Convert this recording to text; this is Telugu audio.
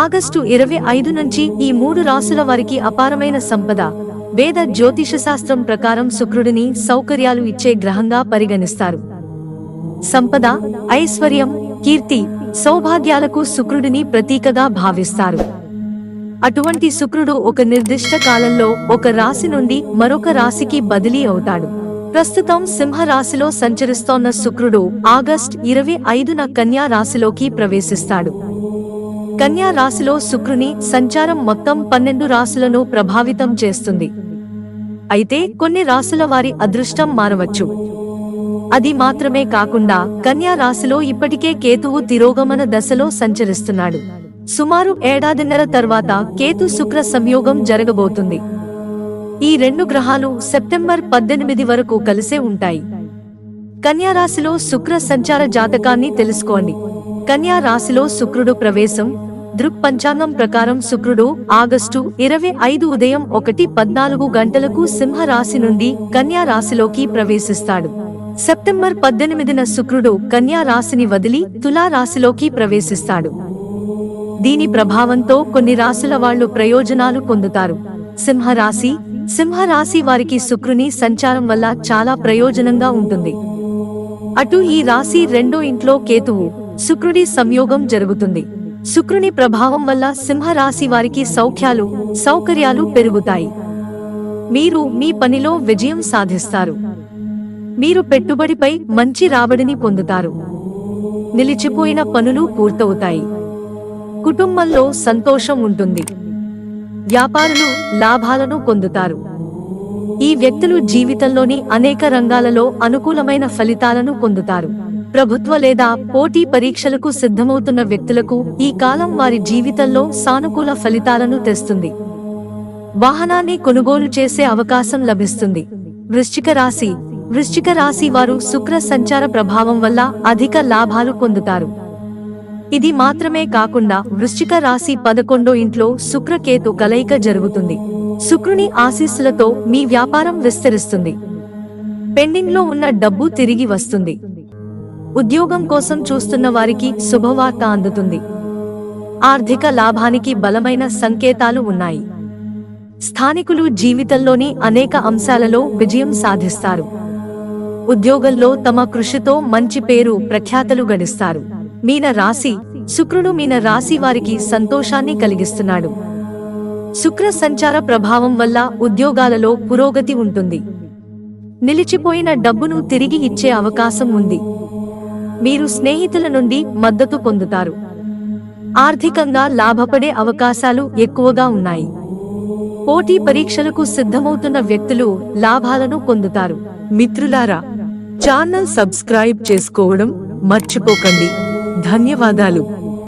ఆగస్టు 25 నుంచి ఈ 3 రాశుల వారికి అపారమైన సంపద, వేద జ్యోతిషశాస్త్రం ప్రకారం శుక్రుడిని సౌకర్యాలు ఇచ్చే గ్రహంగా పరిగణిస్తారు. సంపద, ఐశ్వర్యం, కీర్తి, సౌభాగ్యాలకు శుక్రుడిని ప్రతీకగా భావిస్తారు. అటువంటి శుక్రుడు ఒక నిర్దిష్ట కాలంలో ఒక రాశి నుండి మరొక రాశికి బదిలీ అవుతాడు. ప్రస్తుతం సింహ రాశిలో సంచరిస్తోన్న శుక్రుడు ఆగస్టు 25న కన్యా రాశిలోకి ప్రవేశిస్తాడు. కన్యా రాశిలో శుక్రుని సంచారం మొత్తం 12 రాశులను ప్రభావితం చేస్తుంది. అయితే కొన్ని రాశుల వారి అదృష్టం మారవచ్చు. అది మాత్రమే కాకుండా కన్యా రాశిలో ఇప్పటికే కేతువు తిరోగమన దశలో సంచరిస్తున్నాడు. సుమారు ఏడాదిన్నర తర్వాత కేతు శుక్ర సంయోగం జరగబోతుంది. ఈ 2 గ్రహాలు సెప్టెంబర్ 18 వరకు కలిసే ఉంటాయి. కన్యా రాశిలో శుక్ర సంచార జాతకాన్ని తెలుసుకోండి. కన్యా రాశిలో శుక్రుడు ప్రవేశం. దృక్ పంచాంగం ప్రకారం శుక్రుడు ఆగస్టు 25 ఉదయం 1:14 గంటలకు సింహ రాశి నుండి కన్యా రాశిలోకి ప్రవేశిస్తాడు. సెప్టెంబర్ 18న శుక్రుడు కన్యా రాశిని వదిలి తులా రాశిలోకి ప్రవేశిస్తాడు. దీని ప్రభావంతో కొన్ని రాశుల వాళ్లు ప్రయోజనాలు పొందుతారు. సింహరాశి వారికి శుక్రుని సంచారం వల్ల చాలా ప్రయోజనంగా ఉంటుంది. అటు ఈ రాశి 2వ ఇంట్లో కేతువు, శుక్రుడి సంయోగం జరుగుతుంది. శుక్రుని ప్రభావం వల్ల సింహరాశి వారికి సౌకర్యాలు పెరుగుతాయి. మీరు మీ పనిలో విజయం సాధిస్తారు. మీరు పెట్టుబడిపై మంచి రాబడిని పొందుతారు. నిలిచిపోయిన పనులు పూర్తవుతాయి. కుటుంబంలో సంతోషం ఉంటుంది. వ్యాపారులు లాభాలను పొందుతారు. ఈ వ్యక్తులు జీవితంలోని అనేక రంగాలలో అనుకూలమైన ఫలితాలను పొందుతారు. ప్రభుత్వ లేదా పోటీ పరీక్షలకు సిద్ధమవుతున్న వ్యక్తులకు ఈ కాలం వారి జీవితంలో సానుకూల ఫలితాలను తెస్తుంది. వాహనాన్ని కొనుగోలు చేసే అవకాశం లభిస్తుంది. వృశ్చిక రాశి వారు శుక్ర సంచార ప్రభావం వల్ల అధిక లాభాలు పొందుతారు. ఇది మాత్రమే కాకుండా వృశ్చిక రాశి 11వ ఇంట్లో శుక్రకేతు కలయిక జరుగుతుంది. శుక్రుని ఆశీస్సులతో మీ వ్యాపారం విస్తరిస్తుంది. పెండింగ్ లో ఉన్న డబ్బు తిరిగి వస్తుంది. ఉద్యోగం కోసం చూస్తున్న వారికి శుభవార్త అందుతుంది. ఆర్థిక లాభానికి బలమైన సంకేతాలు ఉన్నాయి. స్థానికులు జీవితంలోని అనేక అంశాలలో విజయం సాధిస్తారు. ఉద్యోగంలో తమ కృషితో మంచి పేరు ప్రఖ్యాతలు గడిస్తారు. మీన రాశి శుక్రుడు మీన రాశి వారికి సంతోషాన్ని కలిగిస్తున్నాడు. శుక్ర సంచార ప్రభావం వల్ల ఉద్యోగాలలో పురోగతి ఉంటుంది. నిలిచిపోయిన డబ్బును తిరిగి ఇచ్చే అవకాశం ఉంది. మీరు స్నేహితుల నుండి మద్దతు పొందుతారు. ఆర్థికంగా లాభపడే అవకాశాలు ఎక్కువగా ఉన్నాయి. పోటీ పరీక్షలకు సిద్ధమవుతున్న వ్యక్తులు లాభాలను పొందుతారు. మిత్రులారా, ఛానల్ సబ్స్క్రైబ్ చేసుకోవడం మర్చిపోకండి. ధన్యవాదాలు.